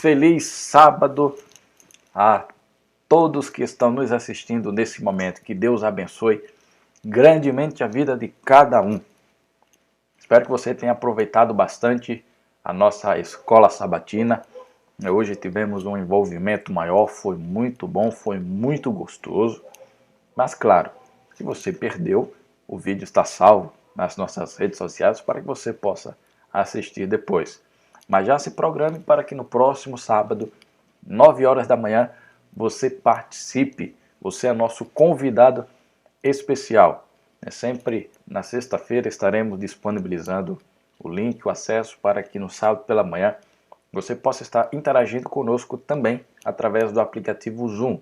Feliz sábado a todos que estão nos assistindo nesse momento. Que Deus abençoe grandemente a vida de cada um. Espero que você tenha aproveitado bastante a nossa escola sabatina. Hoje tivemos um envolvimento maior, foi muito bom, foi muito gostoso. Mas claro, se você perdeu, o vídeo está salvo nas nossas redes sociais para que você possa assistir depois. Mas já se programe para que no próximo sábado, 9 horas da manhã, você participe. Você é nosso convidado especial. Sempre na sexta-feira estaremos disponibilizando o link, o acesso para que no sábado pela manhã você possa estar interagindo conosco também através do aplicativo Zoom.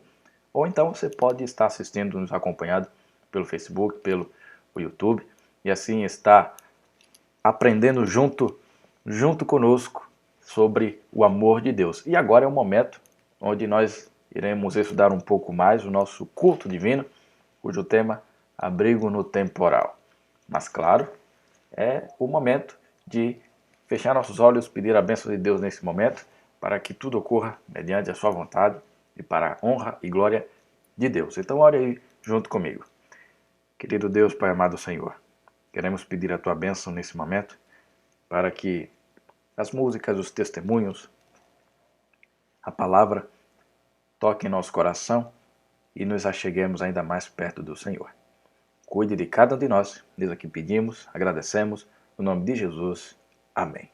Ou então você pode estar assistindo, nos acompanhando pelo Facebook, pelo YouTube e assim estar aprendendo junto conosco sobre o amor de Deus. E agora é o momento onde nós iremos estudar um pouco mais o nosso culto divino, cujo tema abrigo no temporal. Mas claro, é o momento de fechar nossos olhos, pedir a bênção de Deus nesse momento, para que tudo ocorra mediante a sua vontade e para a honra e glória de Deus. Então ore aí junto comigo. Querido Deus, Pai amado Senhor, queremos pedir a tua bênção nesse momento, para que as músicas, os testemunhos, a palavra toque em nosso coração e nos acheguemos ainda mais perto do Senhor. Cuide de cada um de nós, desde aqui pedimos, agradecemos, no nome de Jesus. Amém.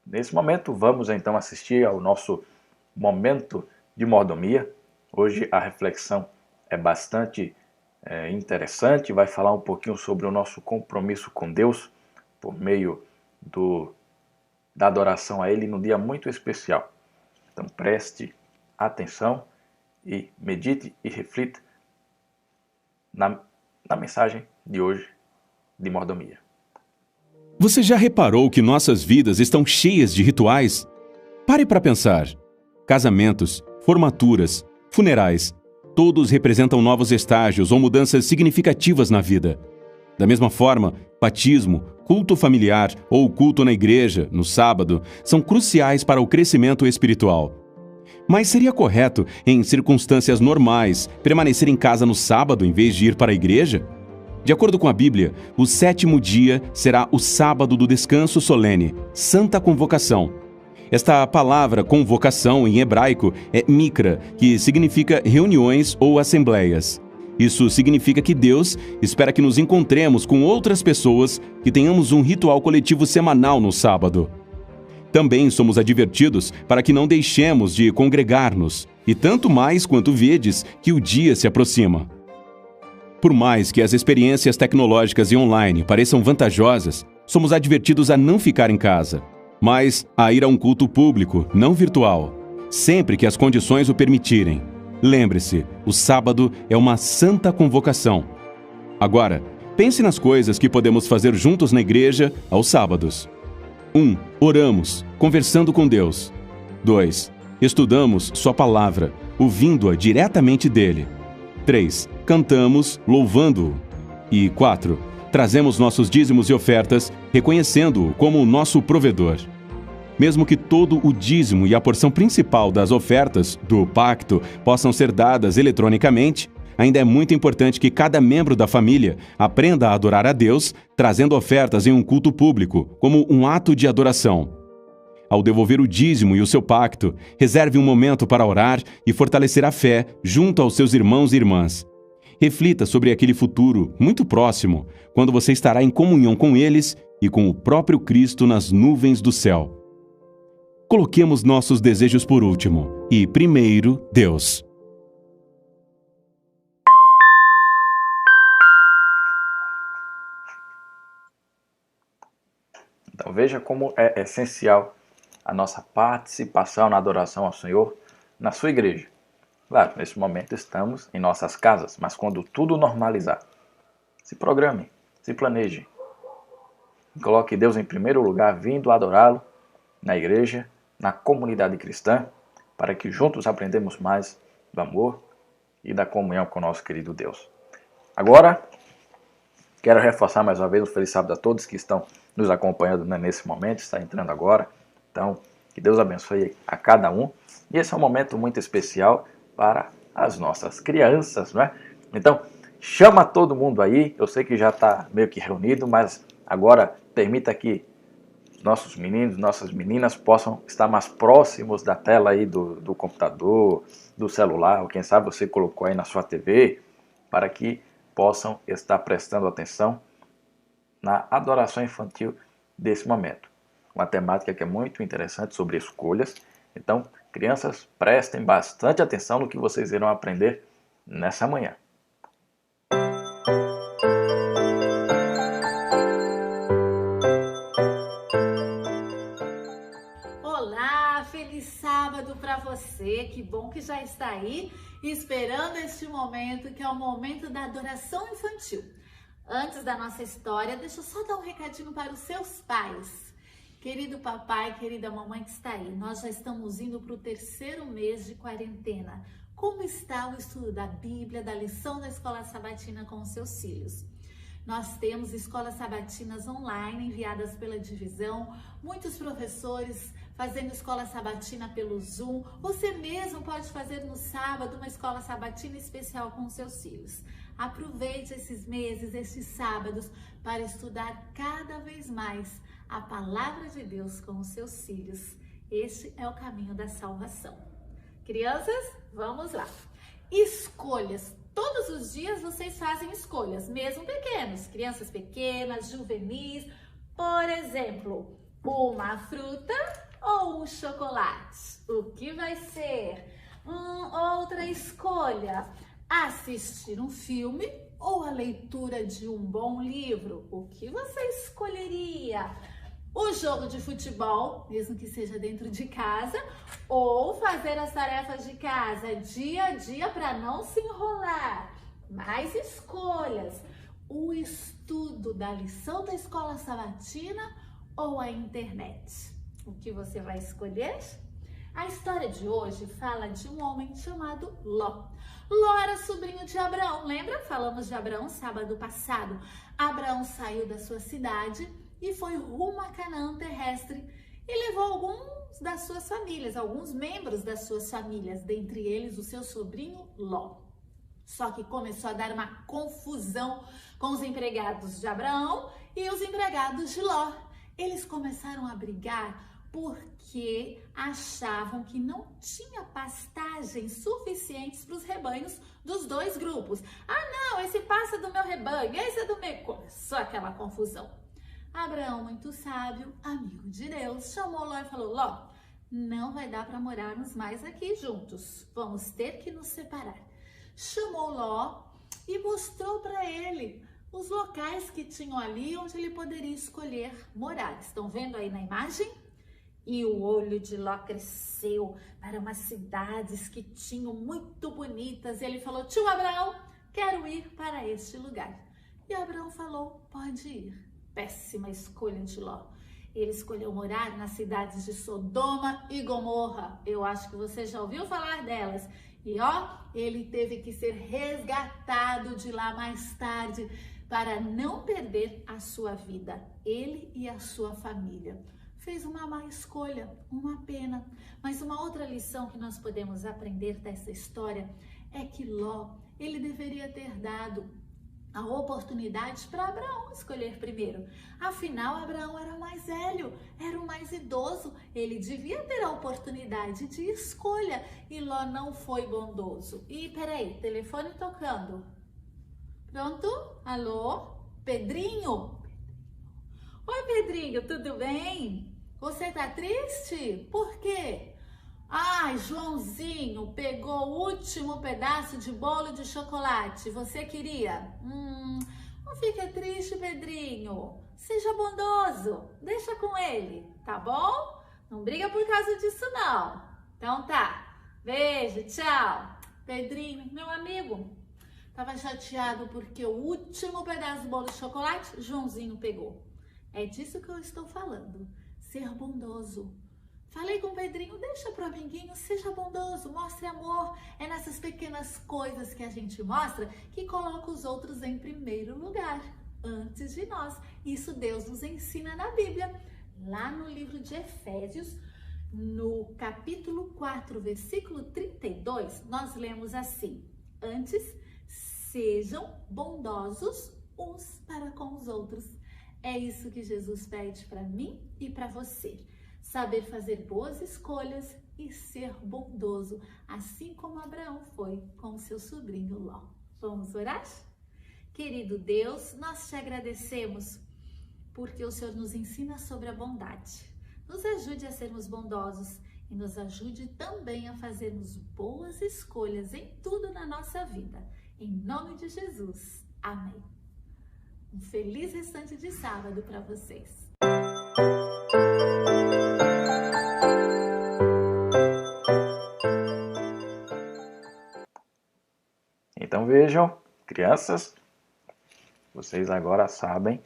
Nesse momento vamos então assistir ao nosso momento de mordomia. Hoje a reflexão é bastante interessante, vai falar um pouquinho sobre o nosso compromisso com Deus por meio da adoração a Ele num dia muito especial. Então preste atenção e medite e reflita na mensagem de hoje de mordomia. Você já reparou que nossas vidas estão cheias de rituais? Pare para pensar. Casamentos, formaturas, funerais, todos representam novos estágios ou mudanças significativas na vida. Da mesma forma, batismo, culto familiar ou culto na igreja, no sábado, são cruciais para o crescimento espiritual. Mas seria correto, em circunstâncias normais, permanecer em casa no sábado em vez de ir para a igreja? De acordo com a Bíblia, o 7º dia será o sábado do descanso solene, Santa Convocação. Esta palavra convocação em hebraico é mikra, que significa reuniões ou assembleias. Isso significa que Deus espera que nos encontremos com outras pessoas, que tenhamos um ritual coletivo semanal no sábado. Também somos advertidos para que não deixemos de congregar-nos, e tanto mais quanto vedes que o dia se aproxima. Por mais que as experiências tecnológicas e online pareçam vantajosas, somos advertidos a não ficar em casa, mas a ir a um culto público, não virtual, sempre que as condições o permitirem. Lembre-se, o sábado é uma santa convocação. Agora, pense nas coisas que podemos fazer juntos na igreja aos sábados. 1. Oramos, conversando com Deus. 2. Estudamos sua palavra, ouvindo-a diretamente dele. 3. Cantamos, louvando-o. E 4. Trazemos nossos dízimos e ofertas, reconhecendo-o como o nosso provedor. Mesmo que todo o dízimo e a porção principal das ofertas do pacto possam ser dadas eletronicamente, ainda é muito importante que cada membro da família aprenda a adorar a Deus, trazendo ofertas em um culto público, como um ato de adoração. Ao devolver o dízimo e o seu pacto, reserve um momento para orar e fortalecer a fé junto aos seus irmãos e irmãs. Reflita sobre aquele futuro muito próximo, quando você estará em comunhão com eles e com o próprio Cristo nas nuvens do céu. Coloquemos nossos desejos por último e, primeiro, Deus. Então veja como é essencial a nossa participação na adoração ao Senhor na sua igreja. Claro, nesse momento estamos em nossas casas, mas quando tudo normalizar, se programe, se planeje. Coloque Deus em primeiro lugar, vindo adorá-lo na igreja, na comunidade cristã, para que juntos aprendamos mais do amor e da comunhão com o nosso querido Deus. Agora, quero reforçar mais uma vez um feliz sábado a todos que estão nos acompanhando nesse momento, está entrando agora. Então, que Deus abençoe a cada um. E esse é um momento muito especial para as nossas crianças, não é? Então, chama todo mundo aí. Eu sei que já está meio que reunido, mas agora permita que nossos meninos, nossas meninas possam estar mais próximos da tela aí do computador, do celular, ou quem sabe você colocou aí na sua TV, para que possam estar prestando atenção na adoração infantil desse momento. Uma temática que é muito interessante sobre escolhas. Então, crianças, prestem bastante atenção no que vocês irão aprender nessa manhã. Olá, feliz sábado para você. Que bom que já está aí esperando este momento, que é o momento da adoração infantil. Antes da nossa história, deixa eu só dar um recadinho para os seus pais. Querido papai, querida mamãe que está aí, nós já estamos indo para o 3º mês de quarentena. Como está o estudo da Bíblia, da lição da Escola Sabatina com os seus filhos? Nós temos escolas sabatinas online enviadas pela divisão, muitos professores fazendo escola sabatina pelo Zoom. Você mesmo pode fazer no sábado uma escola sabatina especial com os seus filhos. Aproveite esses meses, esses sábados, para estudar cada vez mais a palavra de Deus com os seus filhos. Este é o caminho da salvação. Crianças, vamos lá. Escolhas. Todos os dias vocês fazem escolhas, mesmo pequenos. Crianças pequenas, juvenis. Por exemplo, uma fruta ou um chocolate? O que vai ser? Outra escolha. Assistir um filme ou a leitura de um bom livro? O que você escolheria? O jogo de futebol, mesmo que seja dentro de casa, ou fazer as tarefas de casa dia a dia para não se enrolar. Mais escolhas. O estudo da lição da escola sabatina ou a internet? O que você vai escolher? A história de hoje fala de um homem chamado Ló. Ló era sobrinho de Abraão, lembra? Falamos de Abraão sábado passado. Abraão saiu da sua cidade e foi rumo a Canaã terrestre e levou alguns das suas famílias, alguns membros das suas famílias, dentre eles o seu sobrinho Ló. Só que começou a dar uma confusão com os empregados de Abraão e os empregados de Ló. Eles começaram a brigar porque achavam que não tinha pastagens suficientes para os rebanhos dos dois grupos. Ah, não, esse passa do meu rebanho, esse é do meu. Começou aquela confusão. Abraão, muito sábio, amigo de Deus, chamou Ló e falou: Ló, não vai dar para morarmos mais aqui juntos. Vamos ter que nos separar. Chamou Ló e mostrou para ele os locais que tinham ali onde ele poderia escolher morar. Estão vendo aí na imagem? E o olho de Ló cresceu para umas cidades que tinham muito bonitas. E ele falou: tio Abraão, quero ir para este lugar. E Abraão falou: pode ir. Péssima escolha de Ló. Ele escolheu morar nas cidades de Sodoma e Gomorra. Eu acho que você já ouviu falar delas. E ele teve que ser resgatado de lá mais tarde para não perder a sua vida, ele e a sua família. Fez uma má escolha, uma pena. Mas uma outra lição que nós podemos aprender dessa história é que Ló, ele deveria ter dado a oportunidade para Abraão escolher primeiro. Afinal, Abraão era o mais velho, era o mais idoso. Ele devia ter a oportunidade de escolha e Ló não foi bondoso. E peraí, telefone tocando. Pronto? Alô? Pedrinho? Oi, Pedrinho, tudo bem? Você tá triste? Por quê? Ai, Joãozinho pegou o último pedaço de bolo de chocolate. Você queria? Não fica triste, Pedrinho. Seja bondoso. Deixa com ele, tá bom? Não briga por causa disso, não. Então tá. Beijo, tchau. Pedrinho, meu amigo, tava chateado porque o último pedaço do bolo de chocolate, Joãozinho pegou. É disso que eu estou falando. Ser bondoso. Falei com o Pedrinho, deixa pro amiguinho, seja bondoso, mostre amor. É nessas pequenas coisas que a gente mostra que coloca os outros em primeiro lugar, antes de nós. Isso Deus nos ensina na Bíblia. Lá no livro de Efésios, no capítulo 4, versículo 32, nós lemos assim: antes, sejam bondosos uns para com os outros. É isso que Jesus pede para mim e para você. Saber fazer boas escolhas e ser bondoso, assim como Abraão foi com seu sobrinho Ló. Vamos orar? Querido Deus, nós te agradecemos porque o Senhor nos ensina sobre a bondade. Nos ajude a sermos bondosos e nos ajude também a fazermos boas escolhas em tudo na nossa vida. Em nome de Jesus. Amém. Um feliz restante de sábado para vocês. Então vejam, crianças, vocês agora sabem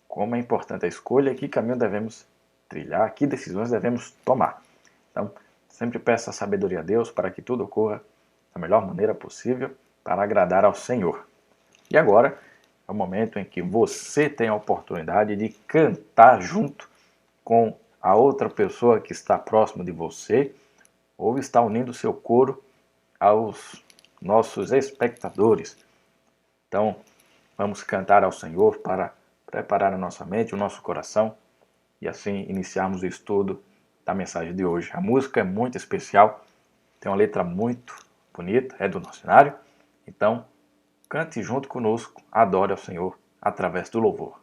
como é importante a escolha e que caminho devemos trilhar, que decisões devemos tomar. Então, sempre peça a sabedoria a Deus para que tudo ocorra da melhor maneira possível para agradar ao Senhor. E agora é o momento em que você tem a oportunidade de cantar junto com a outra pessoa que está próximo de você ou está unindo o seu coro aos nossos espectadores. Então, vamos cantar ao Senhor para preparar a nossa mente, o nosso coração e assim iniciarmos o estudo da mensagem de hoje. A música é muito especial, tem uma letra muito bonita, é do nosso cenário. Então, cante junto conosco, adore ao Senhor através do louvor.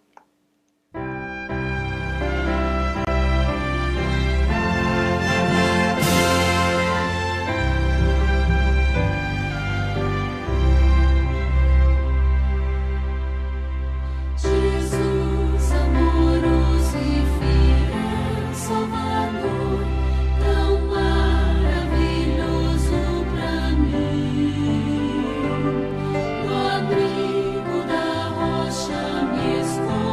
Estou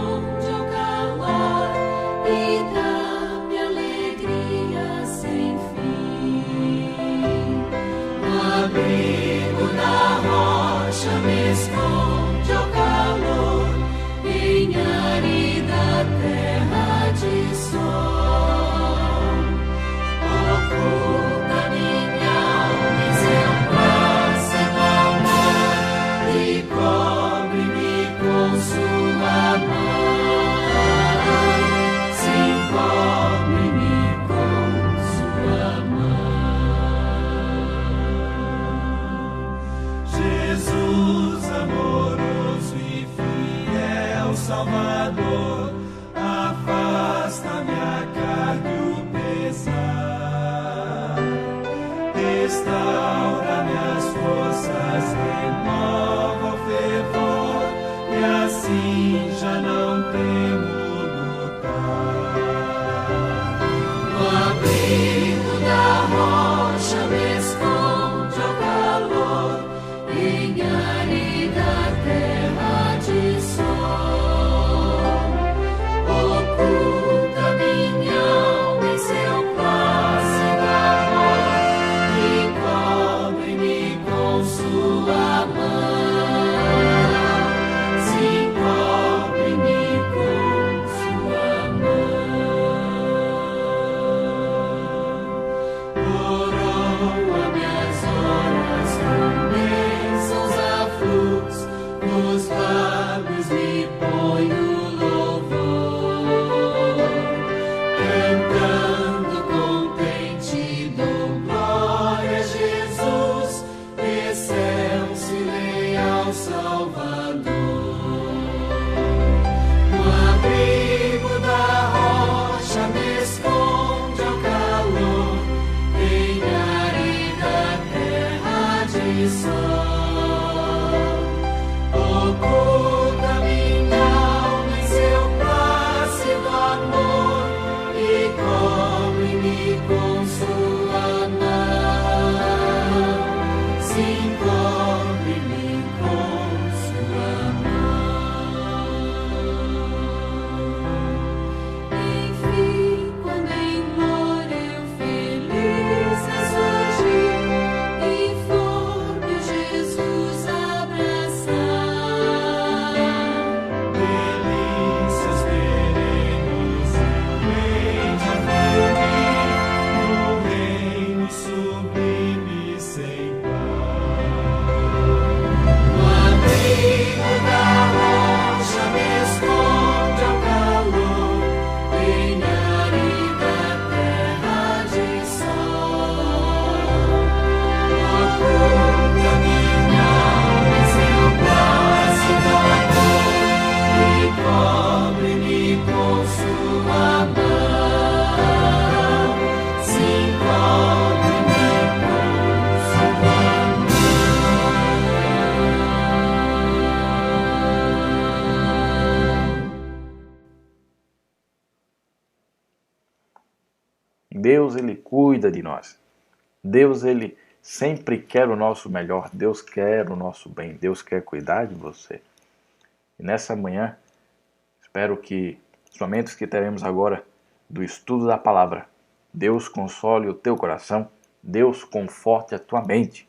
Salvador, afasta-me a carga e o pesar, restaura-me as forças, renova o fervor, e assim já não temo lutar. No abrigo da rocha me esconde ao calor, em árida terra de sol. Oculta minha alma em seu plácido amor e cobre-me com sua mão. Sim, cobre-me com sua mão. Coroa minhas horas com bênçãos a fluxo, nos lábios me põe o louvor, cantando contente dou glória a Jesus, excelso e leal Salvador. No abrigo da rocha me esconde ao calor, em árida terra de sol. Oculta minha alma em seu plácido amor e cobre-me com sua mão. Sim, cobre-me com sua mão. Enfim, quando em glória eu feliz ressurgir e for meu Jesus abraçar, delícias perenes eu hei de viver no reino sublime sem par. No abrigo da rocha me esconde ao calor, em árida terra de sol. Oculta minha alma em seu plácido amor e cobre-me com sua mão. Sim, cobre-me com sua Deus, Ele cuida de nós. Deus, Ele sempre quer o nosso melhor. Deus quer o nosso bem. Deus quer cuidar de você. E nessa manhã, espero que os momentos que teremos agora do estudo da palavra, Deus console o teu coração, Deus conforte a tua mente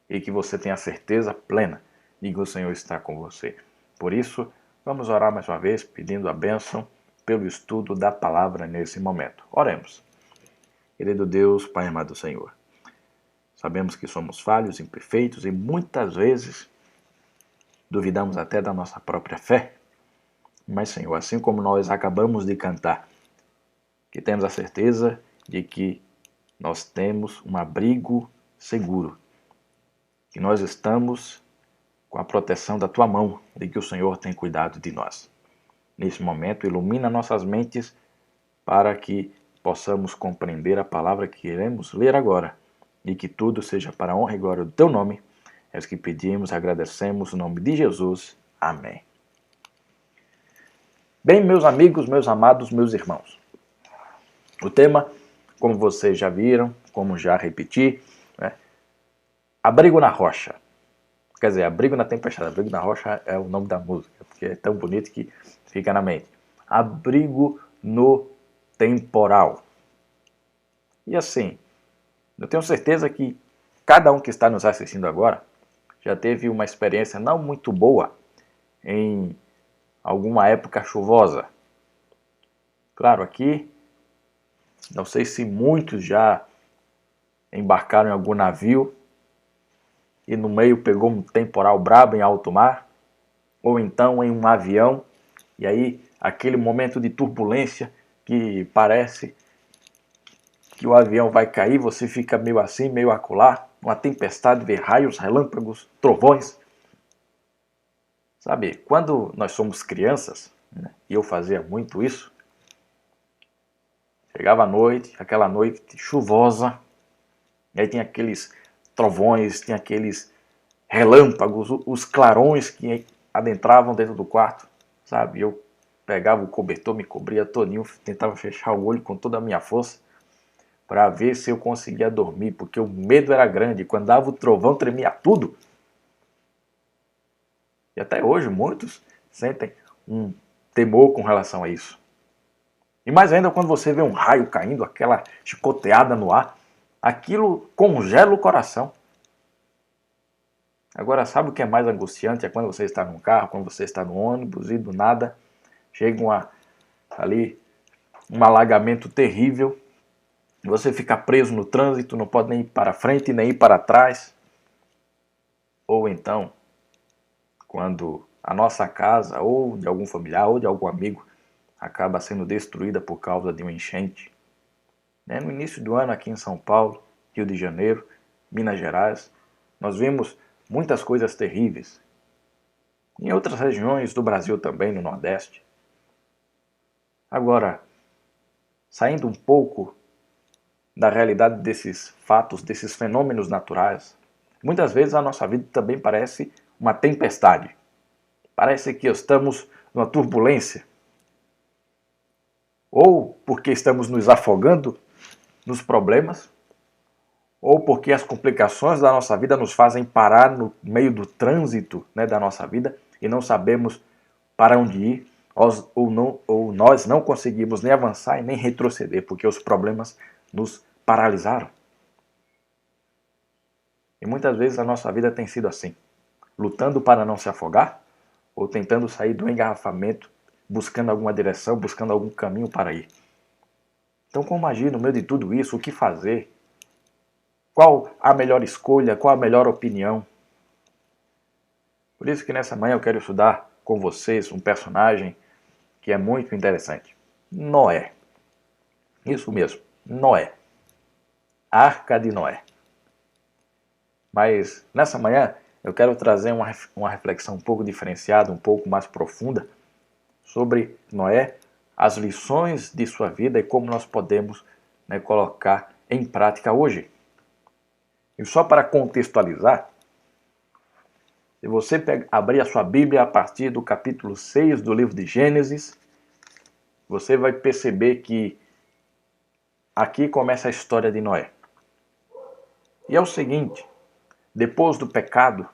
e que você tenha certeza plena de que o Senhor está com você. Por isso, vamos orar mais uma vez, pedindo a bênção pelo estudo da palavra nesse momento. Oremos. Querido Deus, Pai amado Senhor, sabemos que somos falhos, imperfeitos e muitas vezes duvidamos até da nossa própria fé. Mas, Senhor, assim como nós acabamos de cantar, que temos a certeza de que nós temos um abrigo seguro, que nós estamos com a proteção da Tua mão, de que o Senhor tem cuidado de nós. Nesse momento, ilumina nossas mentes para que possamos compreender a palavra que iremos ler agora e que tudo seja para a honra e glória do Teu nome. É o que pedimos, agradecemos, no nome de Jesus. Amém. Bem, meus amigos, meus amados, meus irmãos, o tema, como vocês já viram, como já repeti, abrigo na rocha. Quer dizer, abrigo na tempestade. Abrigo na rocha é o nome da música, porque é tão bonito que fica na mente. Abrigo no temporal. E assim, eu tenho certeza que cada um que está nos assistindo agora já teve uma experiência não muito boa em alguma época chuvosa. Claro, aqui, não sei se muitos já embarcaram em algum navio e no meio pegou um temporal brabo em alto mar, ou então em um avião, e aí aquele momento de turbulência que parece que o avião vai cair, você fica meio assim, meio acolá, uma tempestade, vê raios, relâmpagos, trovões. Sabe, quando nós somos crianças, né, e eu fazia muito isso, chegava a noite, aquela noite chuvosa, e aí tinha aqueles trovões, tinha aqueles relâmpagos, os clarões que adentravam dentro do quarto, sabe? Eu pegava o cobertor, me cobria todinho, tentava fechar o olho com toda a minha força para ver se eu conseguia dormir, porque o medo era grande. Quando dava o trovão, tremia tudo. E até hoje muitos sentem um temor com relação a isso. E mais ainda quando você vê um raio caindo, aquela chicoteada no ar, aquilo congela o coração. Agora, sabe o que é mais angustiante? É quando você está num carro, quando você está no ônibus e do nada chega ali um alagamento terrível. Você fica preso no trânsito, não pode nem ir para frente, nem ir para trás. Ou então, quando a nossa casa, ou de algum familiar, ou de algum amigo, acaba sendo destruída por causa de uma enchente. No início do ano, aqui em São Paulo, Rio de Janeiro, Minas Gerais, nós vimos muitas coisas terríveis. Em outras regiões do Brasil também, no Nordeste. Agora, saindo um pouco da realidade desses fatos, desses fenômenos naturais, muitas vezes a nossa vida também parece uma tempestade. Parece que estamos numa turbulência. Ou porque estamos nos afogando nos problemas, ou porque as complicações da nossa vida nos fazem parar no meio do trânsito, da nossa vida e não sabemos para onde ir, ou nós não conseguimos nem avançar e nem retroceder, porque os problemas nos paralisaram. E muitas vezes a nossa vida tem sido assim, lutando para não se afogar, ou tentando sair do engarrafamento, buscando alguma direção, buscando algum caminho para ir. Então, como agir no meio de tudo isso? O que fazer? Qual a melhor escolha? Qual a melhor opinião? Por isso que nessa manhã eu quero estudar com vocês um personagem que é muito interessante. Noé. Isso mesmo, Noé. Arca de Noé. Mas nessa manhã eu quero trazer uma reflexão um pouco diferenciada, um pouco mais profunda sobre Noé, as lições de sua vida e como nós podemos colocar em prática hoje. E só para contextualizar, se você abrir a sua Bíblia a partir do capítulo 6 do livro de Gênesis, você vai perceber que aqui começa a história de Noé. E é o seguinte, depois do pecado,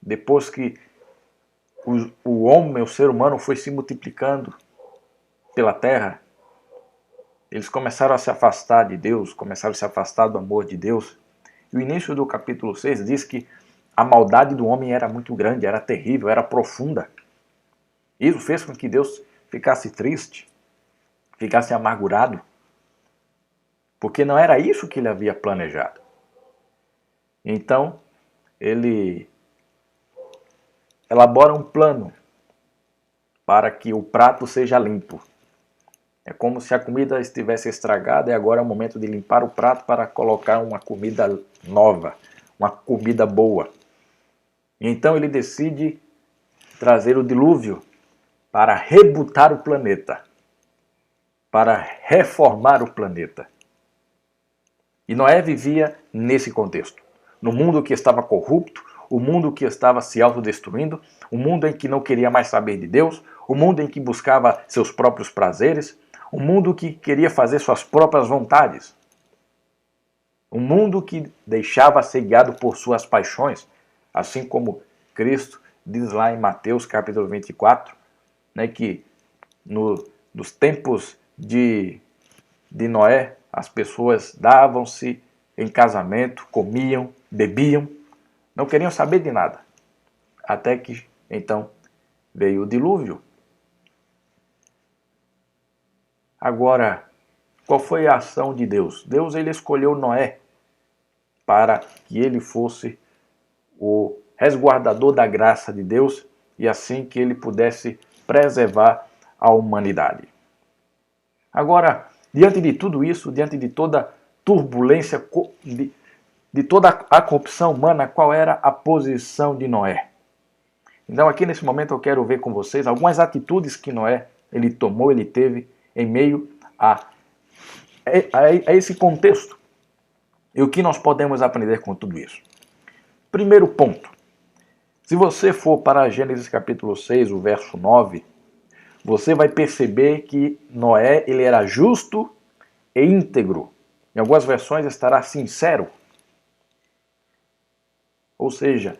depois que o homem, o ser humano foi se multiplicando pela terra, eles começaram a se afastar de Deus, começaram a se afastar do amor de Deus. E o início do capítulo 6 diz que a maldade do homem era muito grande, era terrível, era profunda. Isso fez com que Deus ficasse triste, ficasse amargurado, porque não era isso que ele havia planejado. Então, ele elabora um plano para que o prato seja limpo. É como se a comida estivesse estragada e agora é o momento de limpar o prato para colocar uma comida nova, uma comida boa. Então ele decide trazer o dilúvio para rebutar o planeta, para reformar o planeta. E Noé vivia nesse contexto, no mundo que estava corrupto, o mundo que estava se autodestruindo, o mundo em que não queria mais saber de Deus, o mundo em que buscava seus próprios prazeres, um mundo que queria fazer suas próprias vontades. Um mundo que deixava ser guiado por suas paixões, assim como Cristo diz lá em Mateus capítulo 24, que nos tempos de Noé, as pessoas davam-se em casamento, comiam, bebiam, não queriam saber de nada. Até que, então, veio o dilúvio. Agora, qual foi a ação de Deus? Deus ele escolheu Noé para que ele fosse o resguardador da graça de Deus e assim que ele pudesse preservar a humanidade. Agora, diante de tudo isso, diante de toda turbulência, de toda a corrupção humana, qual era a posição de Noé? Então aqui nesse momento eu quero ver com vocês algumas atitudes que Noé ele tomou, ele teve em meio a esse contexto. E o que nós podemos aprender com tudo isso? Primeiro ponto. Se você for para Gênesis capítulo 6, o verso 9, você vai perceber que Noé ele era justo e íntegro. Em algumas versões estará sincero. Ou seja,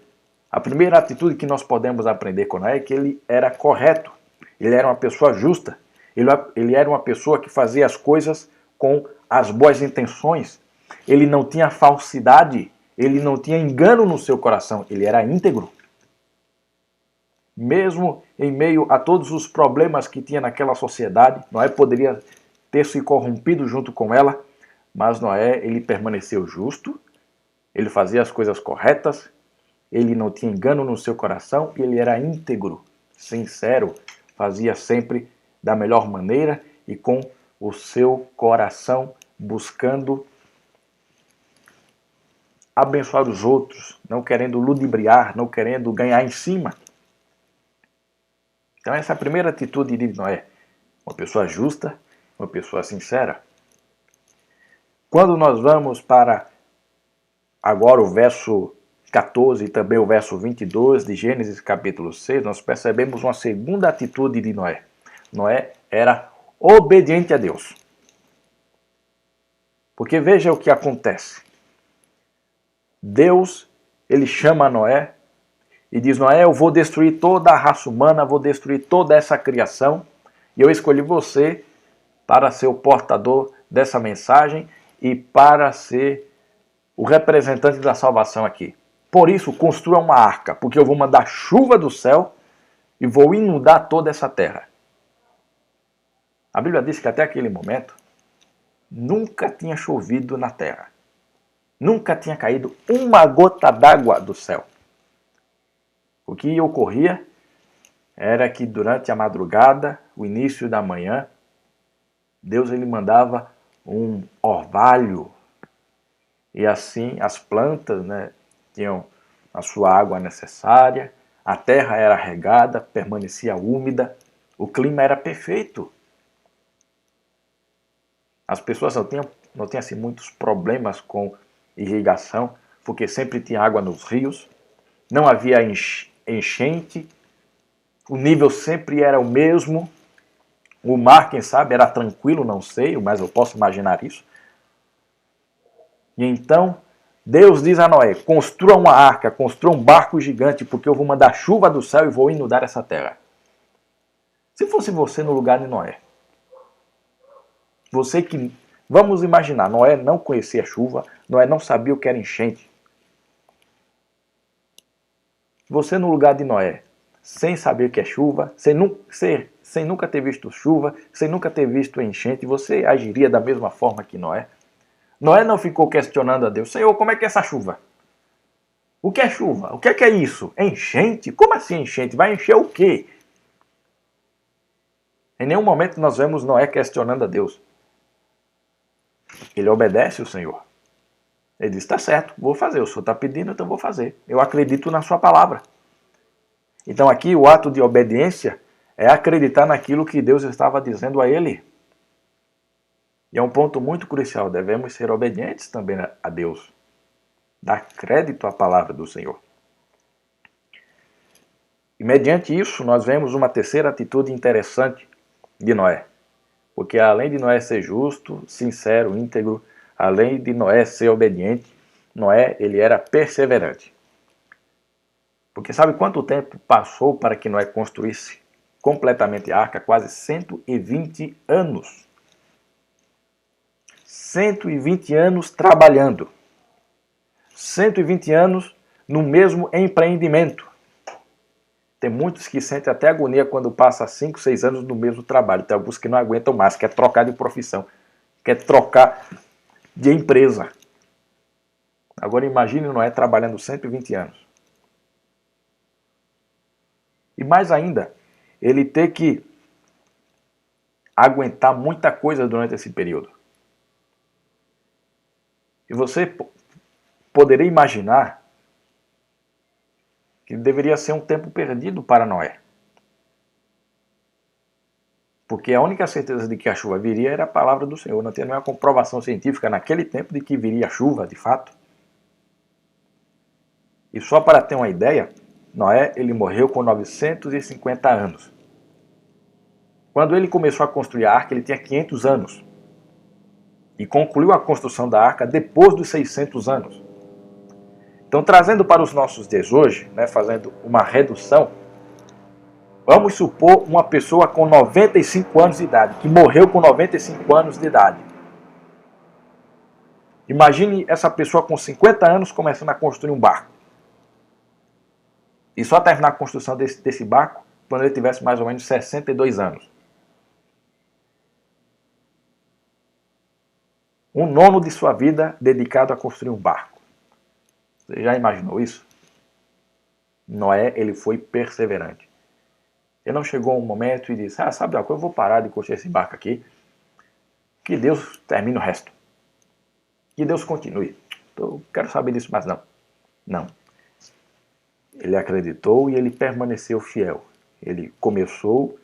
a primeira atitude que nós podemos aprender com Noé é que ele era correto. Ele era uma pessoa justa. Ele era uma pessoa que fazia as coisas com as boas intenções. Ele não tinha falsidade. Ele não tinha engano no seu coração. Ele era íntegro. Mesmo em meio a todos os problemas que tinha naquela sociedade, Noé poderia ter se corrompido junto com ela, mas Noé ele permaneceu justo, ele fazia as coisas corretas, ele não tinha engano no seu coração e ele era íntegro, sincero, fazia sempre da melhor maneira e com o seu coração buscando abençoar os outros, não querendo ludibriar, não querendo ganhar em cima. Então essa é a primeira atitude de Noé, uma pessoa justa, uma pessoa sincera. Quando nós vamos para agora o verso 14 e também o verso 22 de Gênesis capítulo 6, nós percebemos uma segunda atitude de Noé. Noé era obediente a Deus. Porque veja o que acontece. Deus, ele chama Noé e diz: Noé, eu vou destruir toda a raça humana, vou destruir toda essa criação, e eu escolhi você para ser o portador dessa mensagem e para ser o representante da salvação aqui. Por isso, construa uma arca, porque eu vou mandar chuva do céu e vou inundar toda essa terra. A Bíblia diz que até aquele momento nunca tinha chovido na terra. Nunca tinha caído uma gota d'água do céu. O que ocorria era que durante a madrugada, o início da manhã, Deus ele mandava um orvalho e assim as plantas, tinham a sua água necessária, a terra era regada, permanecia úmida, o clima era perfeito. As pessoas não tinham assim, muitos problemas com irrigação, porque sempre tinha água nos rios, não havia enchente, o nível sempre era o mesmo, o mar, quem sabe, era tranquilo, não sei, mas eu posso imaginar isso. E então, Deus diz a Noé: construa uma arca, construa um barco gigante, porque eu vou mandar chuva do céu e vou inundar essa terra. Se fosse você no lugar de Noé, você que, vamos imaginar, Noé não conhecia chuva, Noé não sabia o que era enchente. Você no lugar de Noé, sem saber o que é chuva, sem nunca ter visto chuva, sem nunca ter visto enchente, você agiria da mesma forma que Noé? Noé não ficou questionando a Deus: Senhor, como é que é essa chuva? O que é chuva? O que é isso? Enchente? Como assim enchente? Vai encher o quê? Em nenhum momento nós vemos Noé questionando a Deus. Ele obedece o Senhor. Ele diz: está certo, vou fazer. O Senhor está pedindo, então vou fazer. Eu acredito na sua palavra. Então aqui o ato de obediência é acreditar naquilo que Deus estava dizendo a ele. E é um ponto muito crucial. Devemos ser obedientes também a Deus. Dar crédito à palavra do Senhor. E mediante isso nós vemos uma terceira atitude interessante de Noé. Porque além de Noé ser justo, sincero, íntegro, além de Noé ser obediente, Noé ele era perseverante. Porque sabe quanto tempo passou para que Noé construísse completamente a arca? Quase 120 anos. 120 anos trabalhando. 120 anos no mesmo empreendimento. Tem muitos que sentem até agonia quando passa 5, 6 anos no mesmo trabalho. Tem alguns que não aguentam mais, quer trocar de profissão, quer trocar de empresa. Agora imagine Noé trabalhando 120 anos. E mais ainda, ele ter que aguentar muita coisa durante esse período. E você poderia imaginar que deveria ser um tempo perdido para Noé. Porque a única certeza de que a chuva viria era a palavra do Senhor. Não tinha nenhuma comprovação científica naquele tempo de que viria a chuva, de fato. E só para ter uma ideia, Noé ele morreu com 950 anos. Quando ele começou a construir a arca, ele tinha 500 anos. E concluiu a construção da arca depois dos 600 anos. Então, trazendo para os nossos dias hoje, fazendo uma redução, vamos supor uma pessoa com 95 anos de idade, que morreu com 95 anos de idade. Imagine essa pessoa com 50 anos começando a construir um barco. E só terminar a construção desse barco quando ele tivesse mais ou menos 62 anos. 1/9 de sua vida dedicado a construir um barco. Você já imaginou isso? Noé, ele foi perseverante. Ele não chegou um momento e disse, sabe uma coisa, eu vou parar de construir esse barco aqui, que Deus termine o resto. Que Deus continue. Eu quero saber disso, mas não. Não. Ele acreditou e ele permaneceu fiel. Ele começou,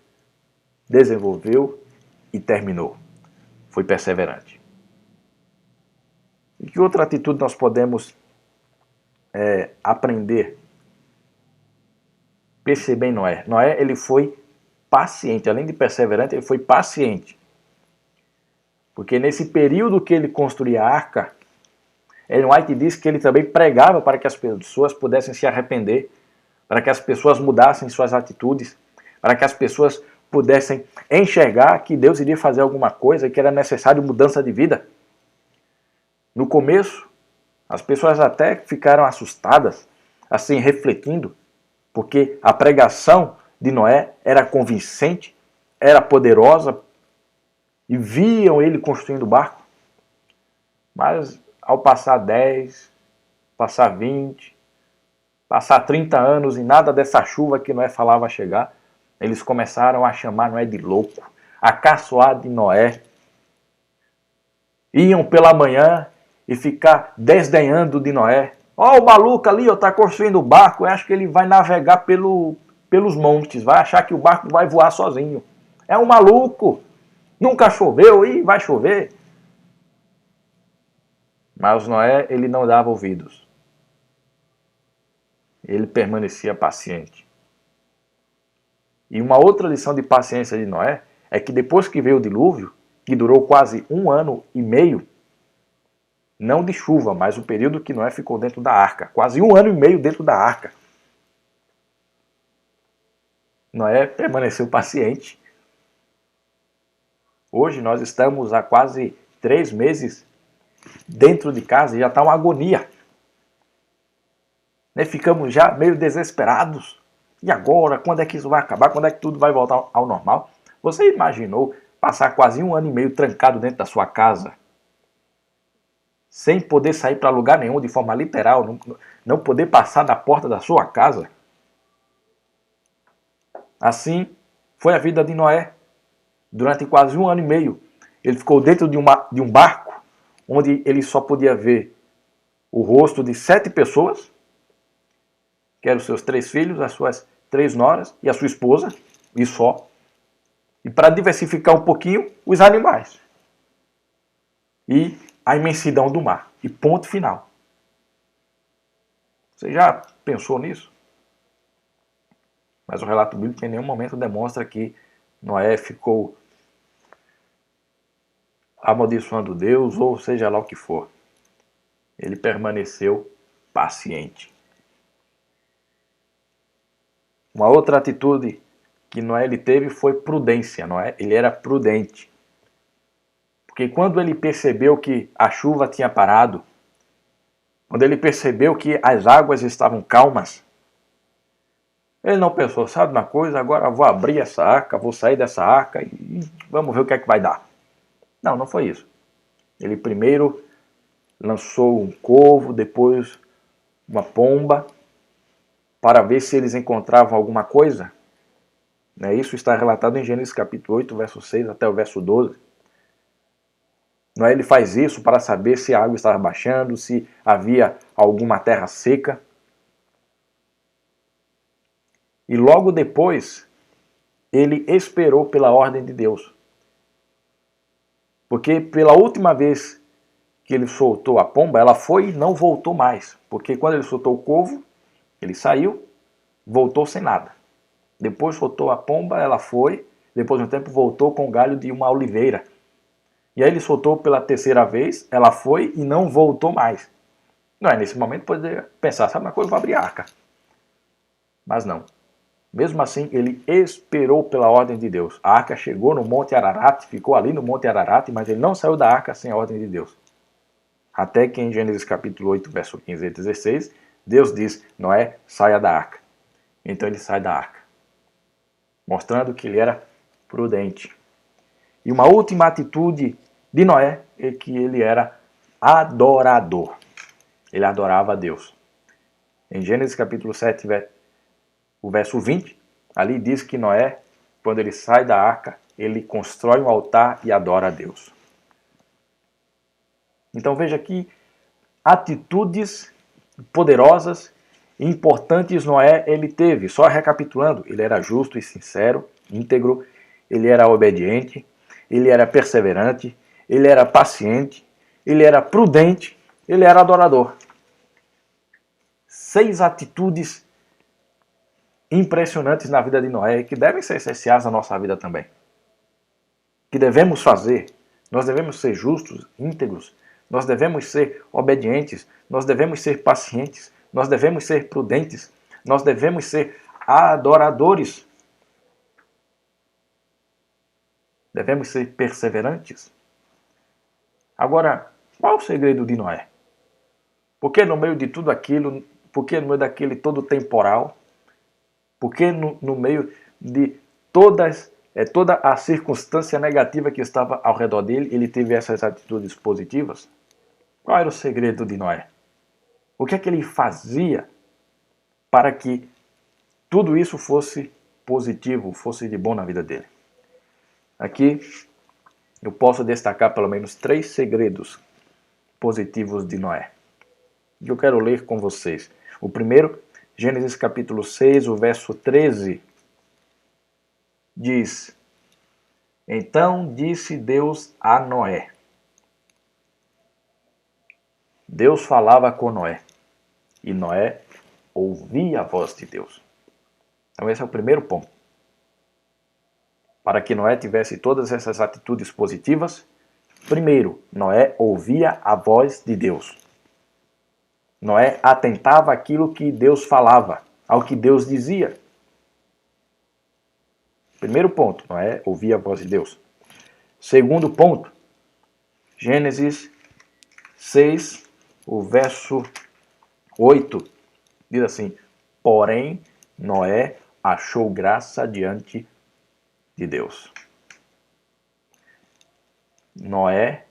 desenvolveu e terminou. Foi perseverante. E que outra atitude nós podemos aprender? Perceber em Noé. Noé, ele foi paciente. Além de perseverante, ele foi paciente. Porque nesse período que ele construía a arca, Ellen White diz que ele também pregava para que as pessoas pudessem se arrepender, para que as pessoas mudassem suas atitudes, para que as pessoas pudessem enxergar que Deus iria fazer alguma coisa, que era necessário mudança de vida. No começo, as pessoas até ficaram assustadas, assim, refletindo, porque a pregação de Noé era convincente, era poderosa, e viam ele construindo o barco. Mas ao passar 10, passar 20, passar 30 anos e nada dessa chuva que Noé falava chegar, eles começaram a chamar Noé de louco, a caçoar de Noé. Iam pela manhã e ficar desdenhando de Noé. Ó, o maluco ali, está construindo o barco, eu acho que ele vai navegar pelos montes, vai achar que o barco vai voar sozinho. É um maluco, nunca choveu e vai chover. Mas Noé, ele não dava ouvidos. Ele permanecia paciente. E uma outra lição de paciência de Noé é que depois que veio o dilúvio, que durou quase 1 ano e meio, não de chuva, mas o período que Noé ficou dentro da arca, quase 1 ano e meio dentro da arca, Noé permaneceu paciente. Hoje nós estamos há quase 3 meses dentro de casa e já está uma agonia. Ficamos já meio desesperados. E agora? Quando é que isso vai acabar? Quando é que tudo vai voltar ao normal? Você imaginou passar quase 1 ano e meio trancado dentro da sua casa? Sem poder sair para lugar nenhum de forma literal, não poder passar da porta da sua casa? Assim foi a vida de Noé. Durante quase 1 ano e meio, ele ficou dentro de um barco, onde ele só podia ver o rosto de 7 pessoas, que eram os seus 3 filhos, as suas 3 noras e a sua esposa, e só. E para diversificar um pouquinho, os animais. E a imensidão do mar. E ponto final. Você já pensou nisso? Mas o relato bíblico em nenhum momento demonstra que Noé ficou amaldiçoando Deus, ou seja lá o que for. Ele permaneceu paciente. Uma outra atitude que Noé ele teve foi prudência. Noé, ele era prudente. Porque quando ele percebeu que a chuva tinha parado, quando ele percebeu que as águas estavam calmas, ele não pensou, sabe uma coisa, agora eu vou abrir essa arca, vou sair dessa arca e vamos ver o que é que vai dar. Não, não foi isso. Ele primeiro lançou um corvo, depois uma pomba, para ver se eles encontravam alguma coisa. Isso está relatado em Gênesis capítulo 8, verso 6 até o verso 12. Noé ele faz isso para saber se a água estava baixando, se havia alguma terra seca. E logo depois, ele esperou pela ordem de Deus. Porque pela última vez que ele soltou a pomba, ela foi e não voltou mais. Porque quando ele soltou o corvo, ele saiu, voltou sem nada. Depois soltou a pomba, ela foi, depois de um tempo voltou com o galho de uma oliveira. E aí ele soltou pela terceira vez, ela foi e não voltou mais. Não é, nesse momento poderia pensar, sabe uma coisa, eu vou abrir a arca. Mas não. Mesmo assim, ele esperou pela ordem de Deus. A arca chegou no Monte Ararat, ficou ali no Monte Ararat, mas ele não saiu da arca sem a ordem de Deus. Até que em Gênesis capítulo 8, verso 15 e 16, Deus diz, Noé, saia da arca. Então ele sai da arca, mostrando que ele era prudente. E uma última atitude de Noé é que ele era adorador. Ele adorava a Deus. Em Gênesis capítulo 7, o verso 20, ali diz que Noé, quando ele sai da arca, ele constrói um altar e adora a Deus. Então veja aqui atitudes poderosas e importantes Noé ele teve. Só recapitulando, ele era justo e sincero, íntegro, ele era obediente, ele era perseverante, ele era paciente, ele era prudente, ele era adorador. 6 atitudes impressionantes na vida de Noé que devem ser essenciais na nossa vida também. Que devemos fazer. Nós devemos ser justos, íntegros, nós devemos ser obedientes, nós devemos ser pacientes, nós devemos ser prudentes, nós devemos ser adoradores. Devemos ser perseverantes. Agora, qual é o segredo de Noé? Porque no meio de tudo aquilo, porque no meio daquele todo temporal, porque no meio de toda a circunstância negativa que estava ao redor dele, ele teve essas atitudes positivas? Qual era o segredo de Noé? O que é que ele fazia para que tudo isso fosse positivo, fosse de bom na vida dele? Aqui eu posso destacar pelo menos 3 segredos positivos de Noé. Que eu quero ler com vocês. O primeiro, Gênesis capítulo 6, o verso 13, diz: Então disse Deus a Noé. Deus falava com Noé, e Noé ouvia a voz de Deus. Então esse é o primeiro ponto. Para que Noé tivesse todas essas atitudes positivas, primeiro, Noé ouvia a voz de Deus. Noé atentava àquilo que Deus falava, ao que Deus dizia. Primeiro ponto, Noé ouvia a voz de Deus. Segundo ponto, Gênesis 6, o verso 8, diz assim: Porém, Noé achou graça diante de Deus. Noé,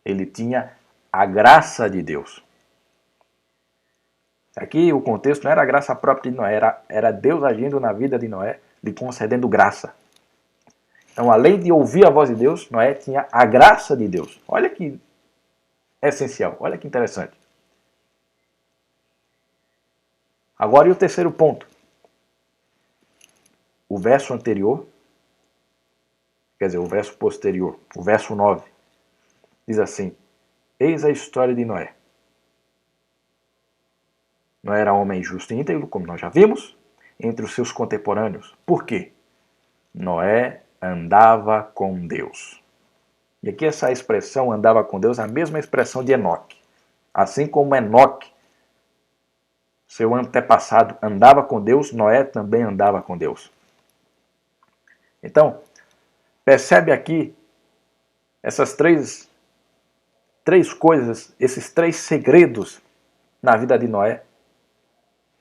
ele tinha a graça de Deus. Aqui o contexto não era a graça própria de Noé, era Deus agindo na vida de Noé, lhe concedendo graça. Então, além de ouvir a voz de Deus, Noé tinha a graça de Deus. Olha que essencial, olha que interessante. Agora, e o terceiro ponto? O verso anterior, quer dizer, o verso posterior, o verso 9, diz assim: Eis a história de Noé. Noé era homem justo e íntegro, como nós já vimos, entre os seus contemporâneos. Por quê? Noé andava com Deus. E aqui essa expressão andava com Deus é a mesma expressão de Enoque. Assim como Enoque, seu antepassado, andava com Deus, Noé também andava com Deus. Então, percebe aqui essas três coisas, esses 3 segredos na vida de Noé.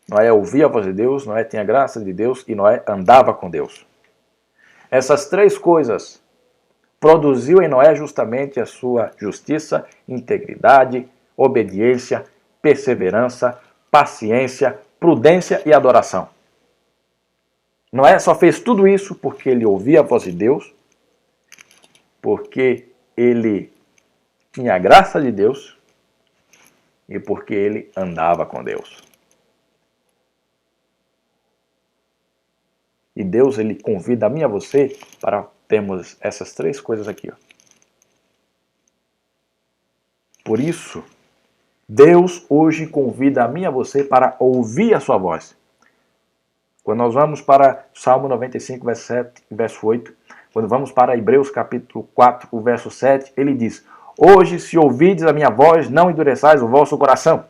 Noé ouvia a voz de Deus, Noé tinha a graça de Deus e Noé andava com Deus. Essas 3 coisas produziu em Noé justamente a sua justiça, integridade, obediência, perseverança, paciência, prudência e adoração. Noé só fez tudo isso porque ele ouvia a voz de Deus, porque ele tinha a graça de Deus e porque ele andava com Deus. E Deus, ele convida a mim e a você para termos essas três coisas aqui, ó. Por isso, Deus hoje convida a mim e a você para ouvir a sua voz. Quando nós vamos para Salmo 95, verso 7 e verso 8, quando vamos para Hebreus capítulo 4, o verso 7, ele diz: hoje, se ouvides a minha voz, não endureçais o vosso coração.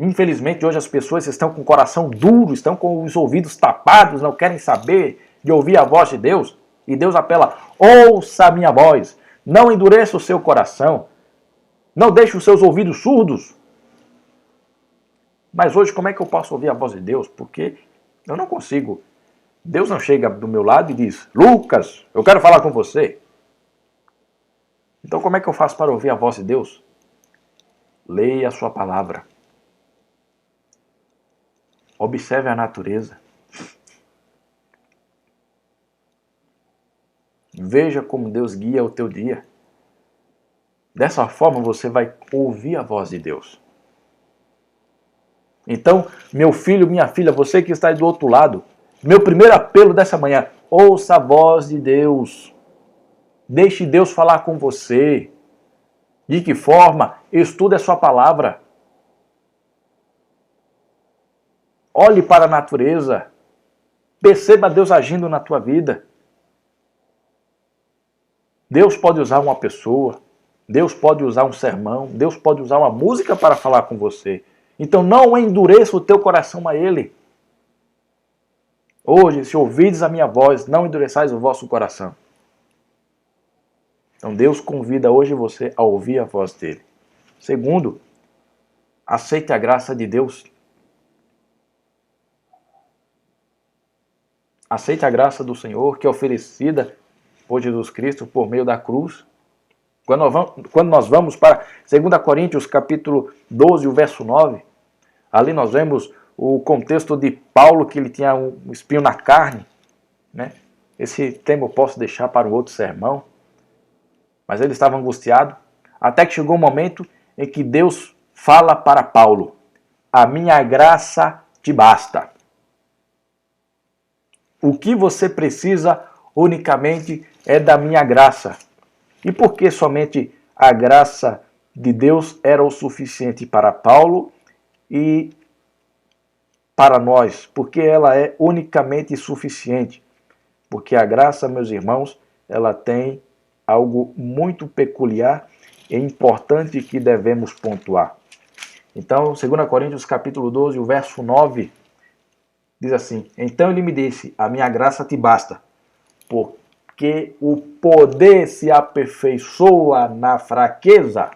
Infelizmente, hoje as pessoas estão com o coração duro, estão com os ouvidos tapados, não querem saber de ouvir a voz de Deus. E Deus apela: ouça a minha voz, não endureça o seu coração, não deixe os seus ouvidos surdos. Mas hoje, como é que eu posso ouvir a voz de Deus? Porque eu não consigo. Deus não chega do meu lado e diz: Lucas, eu quero falar com você. Então como é que eu faço para ouvir a voz de Deus? Leia a sua palavra. Observe a natureza. Veja como Deus guia o teu dia. Dessa forma você vai ouvir a voz de Deus. Então, meu filho, minha filha, você que está aí do outro lado, meu primeiro apelo dessa manhã: ouça a voz de Deus. Deixe Deus falar com você. De que forma? Estude a sua palavra. Olhe para a natureza. Perceba Deus agindo na tua vida. Deus pode usar uma pessoa. Deus pode usar um sermão. Deus pode usar uma música para falar com você. Então não endureça o teu coração a Ele. Hoje, se ouvides a minha voz, não endureçais o vosso coração. Então Deus convida hoje você a ouvir a voz dele. Segundo, aceite a graça de Deus. Aceite a graça do Senhor que é oferecida por Jesus Cristo por meio da cruz. Quando nós vamos para 2 Coríntios capítulo 12, o verso 9, ali nós vemos o contexto de Paulo, que ele tinha um espinho na carne, né? Esse tema eu posso deixar para um outro sermão. Mas ele estava angustiado, até que chegou um momento em que Deus fala para Paulo: a minha graça te basta. O que você precisa unicamente é da minha graça. E por que somente a graça de Deus era o suficiente para Paulo e para nós? Porque ela é unicamente suficiente. Porque a graça, meus irmãos, ela tem algo muito peculiar e importante que devemos pontuar. Então, 2 Coríntios capítulo 12, o verso 9, diz assim: então ele me disse, a minha graça te basta, porque o poder se aperfeiçoa na fraqueza.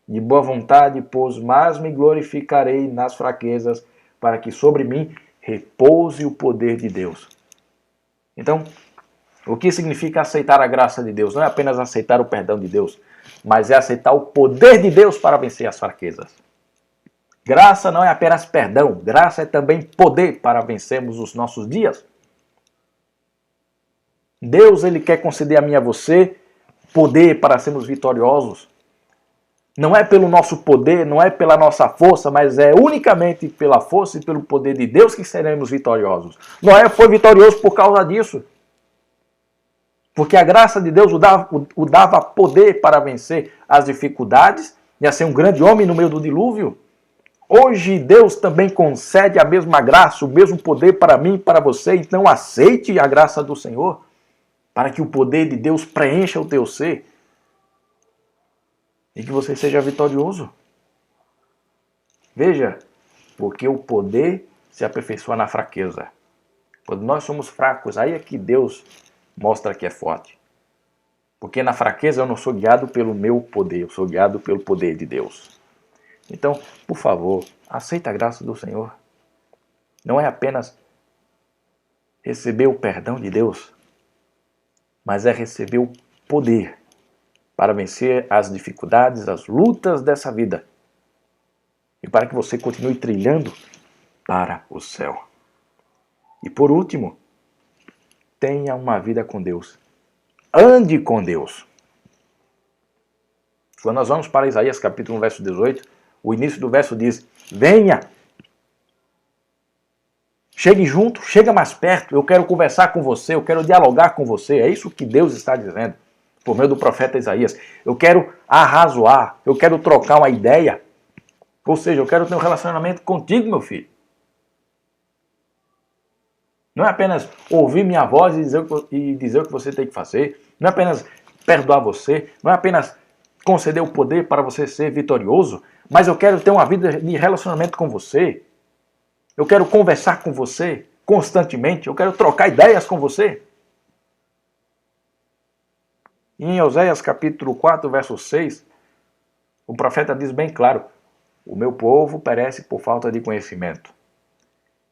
De boa vontade, pois mais me glorificarei nas fraquezas, para que sobre mim repouse o poder de Deus. Então, o que significa aceitar a graça de Deus? Não é apenas aceitar o perdão de Deus, mas é aceitar o poder de Deus para vencer as fraquezas. Graça não é apenas perdão, graça é também poder para vencermos os nossos dias. Deus, ele quer conceder a mim e a você poder para sermos vitoriosos. Não é pelo nosso poder, não é pela nossa força, mas é unicamente pela força e pelo poder de Deus que seremos vitoriosos. Noé foi vitorioso por causa disso. Porque a graça de Deus o dava poder para vencer as dificuldades e a ser um grande homem no meio do dilúvio. Hoje Deus também concede a mesma graça, o mesmo poder para mim e para você. Então aceite a graça do Senhor para que o poder de Deus preencha o teu ser e que você seja vitorioso. Veja, porque o poder se aperfeiçoa na fraqueza. Quando nós somos fracos, aí é que Deus mostra que é forte. Porque na fraqueza eu não sou guiado pelo meu poder, eu sou guiado pelo poder de Deus. Então, por favor, aceita a graça do Senhor. Não é apenas receber o perdão de Deus, mas é receber o poder para vencer as dificuldades, as lutas dessa vida. E para que você continue trilhando para o céu. E por último, tenha uma vida com Deus. Ande com Deus. Quando nós vamos para Isaías capítulo 1, verso 18, o início do verso diz: venha, Chegue junto, chega mais perto, eu quero conversar com você, eu quero dialogar com você. É isso que Deus está dizendo, por meio do profeta Isaías. Eu quero arrazoar, eu quero trocar uma ideia. Ou seja, eu quero ter um relacionamento contigo, meu filho. Não é apenas ouvir minha voz e dizer o que você tem que fazer. Não é apenas perdoar você. Não é apenas conceder o poder para você ser vitorioso. Mas eu quero ter uma vida de relacionamento com você. Eu quero conversar com você constantemente. Eu quero trocar ideias com você. E em Oséias capítulo 4, verso 6, o profeta diz bem claro: o meu povo perece por falta de conhecimento.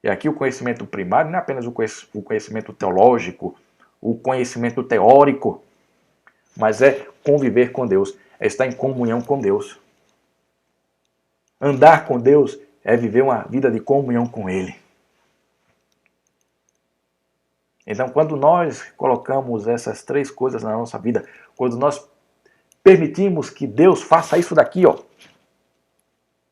E aqui o conhecimento primário não é apenas o conhecimento teológico, o conhecimento teórico, mas é conviver com Deus, é estar em comunhão com Deus. Andar com Deus é viver uma vida de comunhão com Ele. Então, quando nós colocamos essas três coisas na nossa vida, quando nós permitimos que Deus faça isso daqui, ó,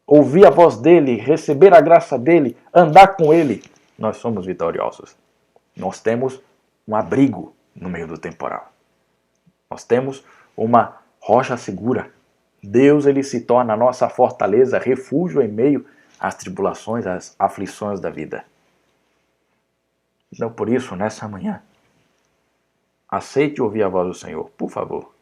ouvir a voz dele, receber a graça dele, andar com ele, nós somos vitoriosos. Nós temos um abrigo no meio do temporal. Nós temos uma rocha segura. Deus, ele se torna a nossa fortaleza, refúgio em meio às tribulações, às aflições da vida. Então, por isso, nessa manhã, aceite ouvir a voz do Senhor, por favor.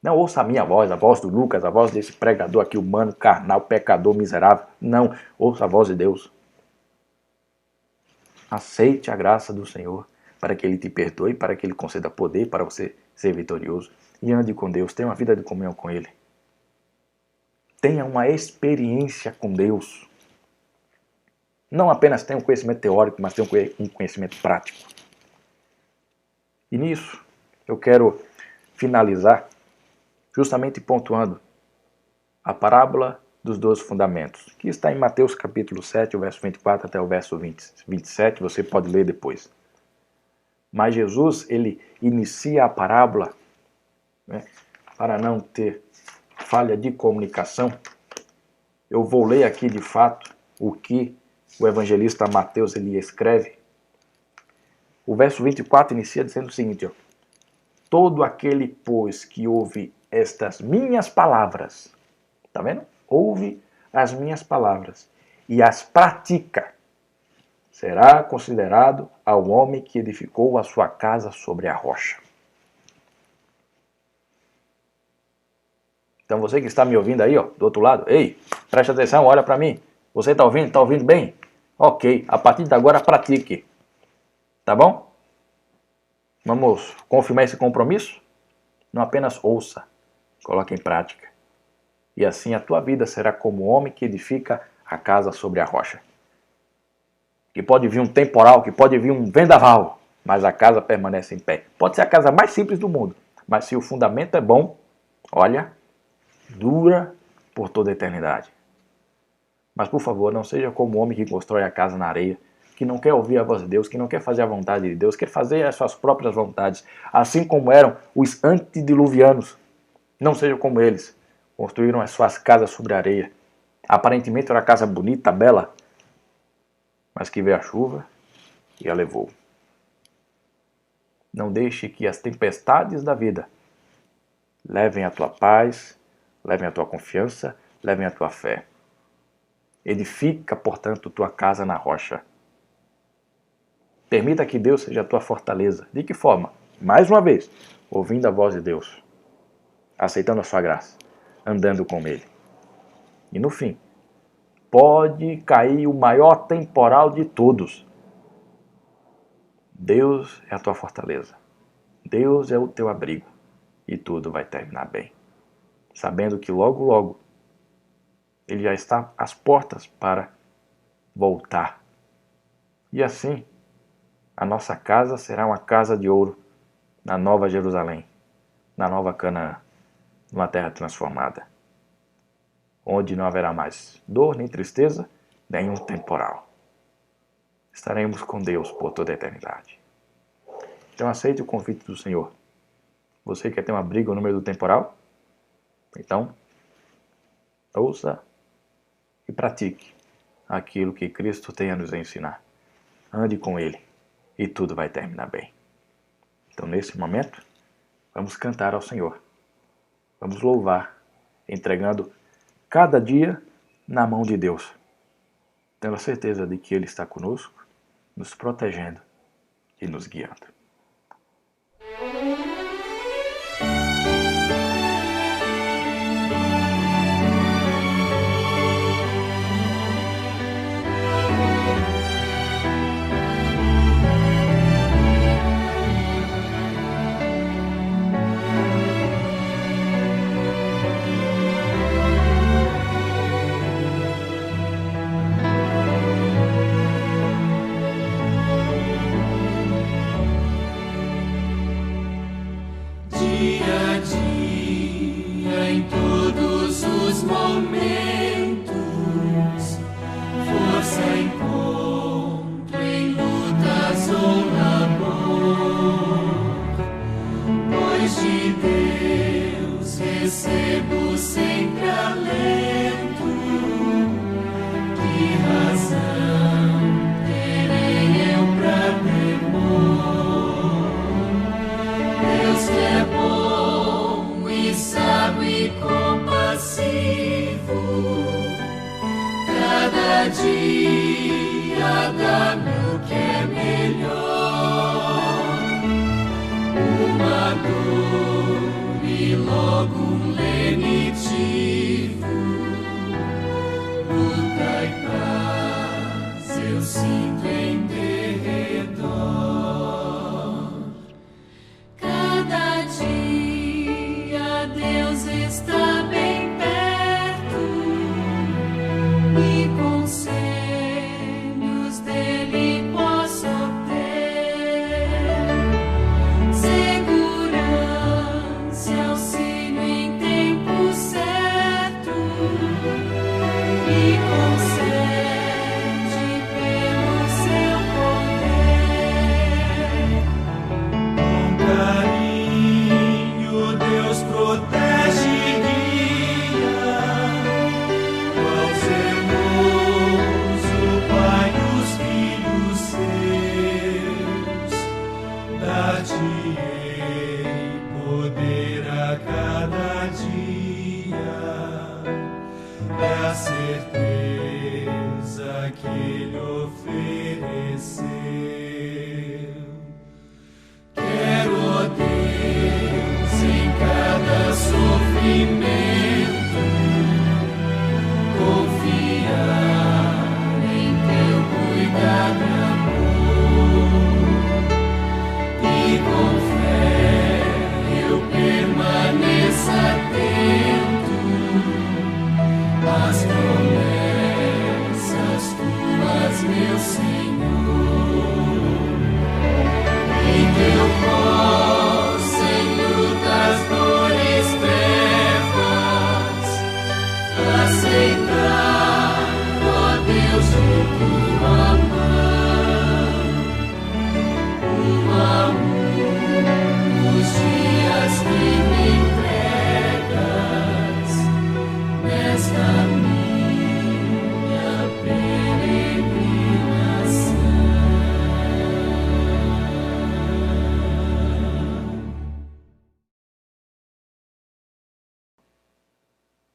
Não ouça a minha voz, a voz do Lucas, a voz desse pregador aqui humano, carnal, pecador, miserável. Não, ouça a voz de Deus. Aceite a graça do Senhor para que Ele te perdoe, para que Ele conceda poder para você ser vitorioso. E ande com Deus, tenha uma vida de comunhão com Ele. Tenha uma experiência com Deus. Não apenas tenha um conhecimento teórico, mas tenha um conhecimento prático. E nisso, eu quero finalizar justamente pontuando a parábola dos 12 fundamentos, que está em Mateus capítulo 7, o verso 24 até o verso 27, você pode ler depois. Mas Jesus, ele inicia a parábola, né, para não ter falha de comunicação. Eu vou ler aqui de fato o que o evangelista Mateus ele escreve. O verso 24 inicia dizendo o seguinte, ó: todo aquele, pois, que ouve estas minhas palavras, tá vendo? Ouve as minhas palavras e as pratica, será considerado ao homem que edificou a sua casa sobre a rocha. Então você que está me ouvindo aí, ó, do outro lado, ei, preste atenção, olha para mim. Você está ouvindo? Está ouvindo bem? Ok, a partir de agora pratique. Tá bom? Vamos confirmar esse compromisso? Não apenas ouça, coloque em prática. E assim a tua vida será como o homem que edifica a casa sobre a rocha. Que pode vir um temporal, que pode vir um vendaval, mas a casa permanece em pé. Pode ser a casa mais simples do mundo, mas se o fundamento é bom, olha, dura por toda a eternidade. Mas por favor, não seja como o homem que constrói a casa na areia, que não quer ouvir a voz de Deus, que não quer fazer a vontade de Deus, quer fazer as suas próprias vontades, assim como eram os antediluvianos. Não seja como eles, construíram as suas casas sobre a areia. Aparentemente era uma casa bonita, bela, mas que veio a chuva e a levou. Não deixe que as tempestades da vida levem a tua paz, levem a tua confiança, levem a tua fé. Edifica, portanto, tua casa na rocha. Permita que Deus seja a tua fortaleza. De que forma? Mais uma vez, ouvindo a voz de Deus, aceitando a sua graça, andando com Ele. E no fim, pode cair o maior temporal de todos. Deus é a tua fortaleza. Deus é o teu abrigo. E tudo vai terminar bem. Sabendo que logo, logo, Ele já está às portas para voltar. E assim, a nossa casa será uma casa de ouro na Nova Jerusalém, na Nova Canaã, numa terra transformada, onde não haverá mais dor nem tristeza, nenhum temporal. Estaremos com Deus por toda a eternidade. Então aceite o convite do Senhor. Você quer ter um abrigo no meio do temporal? Então, ouça e pratique aquilo que Cristo tem a nos ensinar. ande com Ele e tudo vai terminar bem. Então, nesse momento, vamos cantar ao Senhor. Vamos louvar, entregando cada dia na mão de Deus, tendo a certeza de que Ele está conosco, nos protegendo e nos guiando. Dia a dia, em todos os momentos, força encontro em lutas ou amor, pois de Deus recebo sempre alento. Que razão terei eu pra temor? Deus que é bom e sábio e compassivo, cada dia dá-me o que é melhor, uma dor e logo um lenitivo, luta e paz eu sinto em derredor. Cada dia Deus está bem perto e conselhos dele posso ter. Segurança e auxílio em tempo certo e concede pelo seu poder. Com carinho Deus protege e guia, qual zeloso Pai os filhos seus. Dar-te-ei poder a cada dia, é a certeza que Ele ofereceu. Quero, ó Deus, em cada sofrimento, confiar em teu cuidado e amor, e com fé eu permaneça atento às promessas tuas, meu Senhor. Em teu posse, em lutas, dores, trevas, aceitar, ó Deus, de tua mão, um a um, os dias que me entregas nesta minha peregrinação.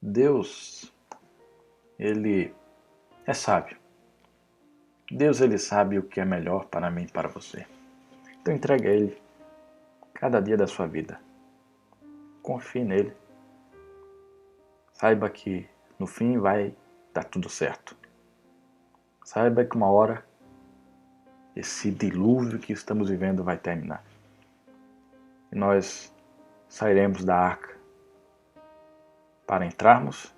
Deus, Ele é sábio. Deus, Ele sabe o que é melhor para mim e para você. Então entregue a Ele cada dia da sua vida. Confie nele. Saiba que no fim vai dar tudo certo. Saiba que uma hora esse dilúvio que estamos vivendo vai terminar. E nós sairemos da arca para entrarmos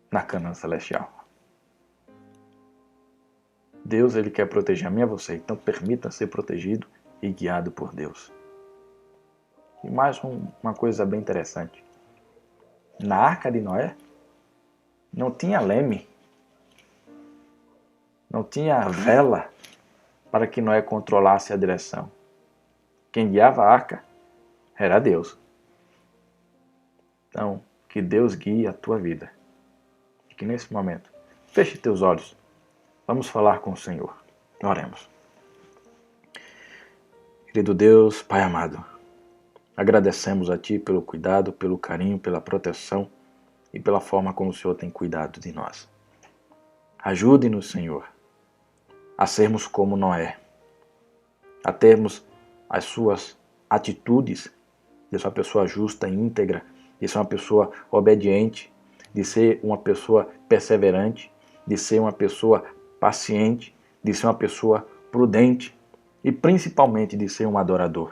na Canaã celestial. Deus, Ele quer proteger a mim e a você, então permita ser protegido e guiado por Deus. E mais uma coisa bem interessante. Na arca de Noé não tinha leme, não tinha vela para que Noé controlasse a direção. Quem guiava a arca era Deus. Então, que Deus guie a tua vida. E que nesse momento, feche teus olhos. Vamos falar com o Senhor. Oremos. Querido Deus, Pai amado, agradecemos a Ti pelo cuidado, pelo carinho, pela proteção e pela forma como o Senhor tem cuidado de nós. Ajude-nos, Senhor, a sermos como Noé, a termos as suas atitudes de ser uma pessoa justa e íntegra, de ser uma pessoa obediente, de ser uma pessoa perseverante, de ser uma pessoa paciente, de ser uma pessoa prudente e principalmente de ser um adorador.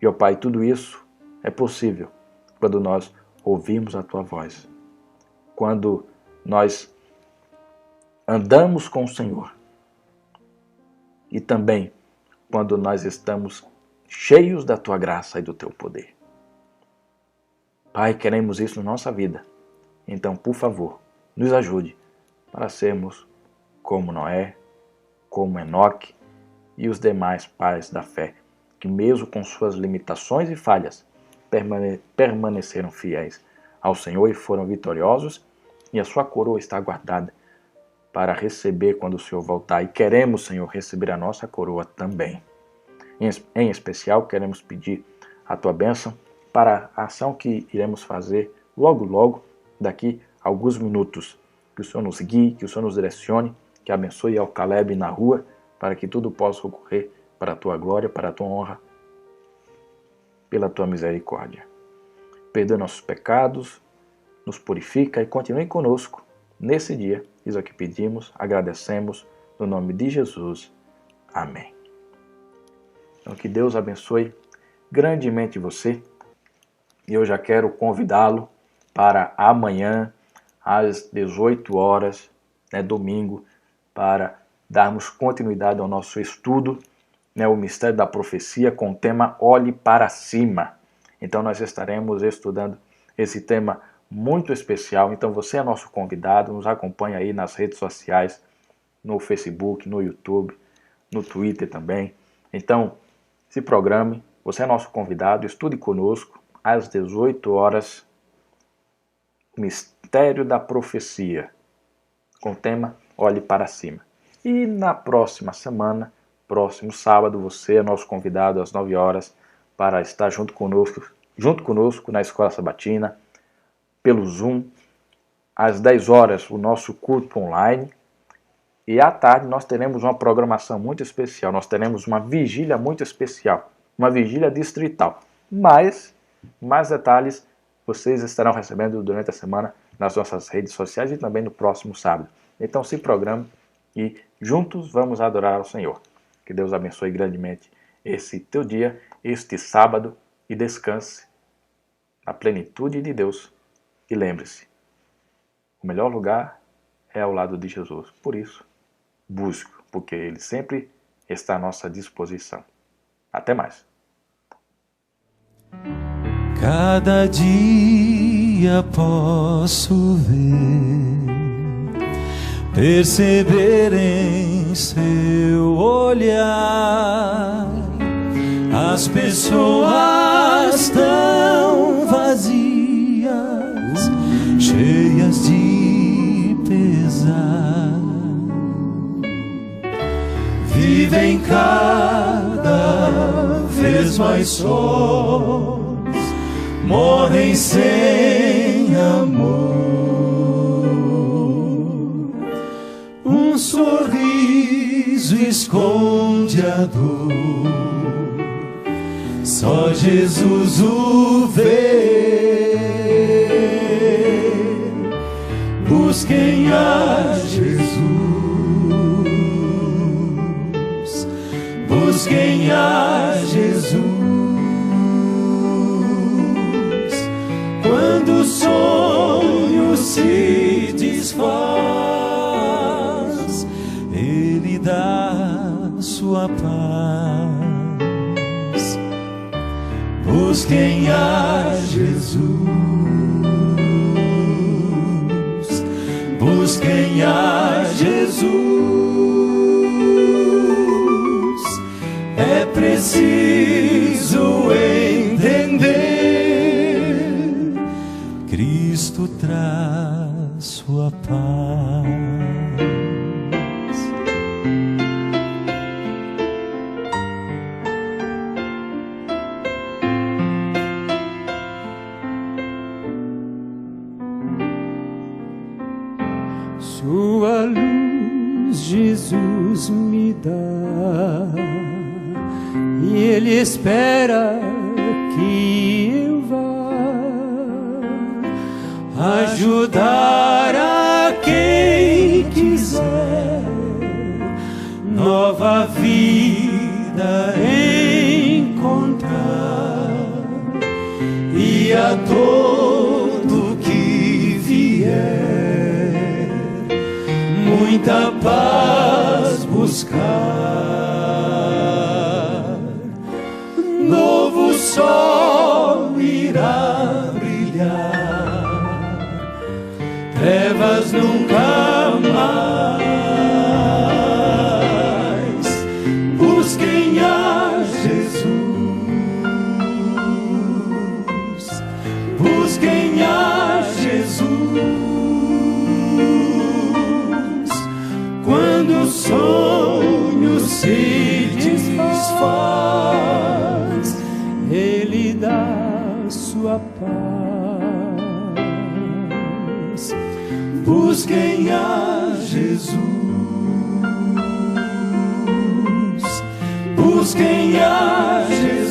E, ó Pai, tudo isso é possível quando nós ouvimos a Tua voz, quando nós andamos com o Senhor e também quando nós estamos cheios da Tua graça e do Teu poder. Pai, queremos isso na nossa vida. Então, por favor, nos ajude para sermos como Noé, como Enoque e os demais pais da fé, que mesmo com suas limitações e falhas, permaneceram fiéis ao Senhor e foram vitoriosos, e a sua coroa está guardada para receber quando o Senhor voltar. E queremos, Senhor, receber a nossa coroa também. Em especial, queremos pedir a Tua bênção para a ação que iremos fazer logo, daqui a alguns minutos. Que o Senhor nos guie, que o Senhor nos direcione, que abençoe ao Caleb na rua, para que tudo possa ocorrer para a Tua glória, para a Tua honra, pela Tua misericórdia. Perdoa nossos pecados, nos purifica e continue conosco nesse dia. Isso é o que pedimos, agradecemos, no nome de Jesus. Amém. Então que Deus abençoe grandemente você. E eu já quero convidá-lo para amanhã, às 18 horas, domingo, para darmos continuidade ao nosso estudo, o Mistério da Profecia, com o tema Olhe para Cima. Então nós estaremos estudando esse tema muito especial. Então você é nosso convidado, nos acompanha aí nas redes sociais, no Facebook, no YouTube, no Twitter também. Então se programe, você é nosso convidado, estude conosco às 18 horas, Mistério da Profecia, com o tema Olhe para Cima. E na próxima semana, próximo sábado, você é nosso convidado às 9 horas para estar junto conosco na Escola Sabatina, pelo Zoom. Às 10 horas, o nosso culto online. E à tarde nós teremos uma programação muito especial. Nós teremos uma vigília muito especial, uma vigília distrital. Mas mais detalhes vocês estarão recebendo durante a semana nas nossas redes sociais e também no próximo sábado. Então se programe e juntos vamos adorar ao Senhor. Que Deus abençoe grandemente esse teu dia, este sábado, e descanse na plenitude de Deus. E lembre-se, o melhor lugar é ao lado de Jesus. Por isso, busque, porque Ele sempre está à nossa disposição. Até mais. Cada dia posso ver, perceber em seu olhar as pessoas tão vazias, cheias de pesar, vivem cada vez mais sós, morrem sem amor. Um sorriso esconde a dor, só Jesus o vê. Busquem a Jesus, busquem a Jesus. Quando o sonho se desfaz, Ele dá sua paz. Busquem a Jesus, busquem a Jesus. É preciso entender, Cristo traz sua paz. Jesus me dá, e Ele espera que eu vá ajudar a quem quiser nova vida encontrar, e a todo que vier muita paz buscar. Novo sol irá brilhar, trevas nunca mais. Busquem a Jesus, busquem a Jesus. Quando o sonho se desfaz, Ele dá sua paz. Busquem a Jesus, busquem a Jesus.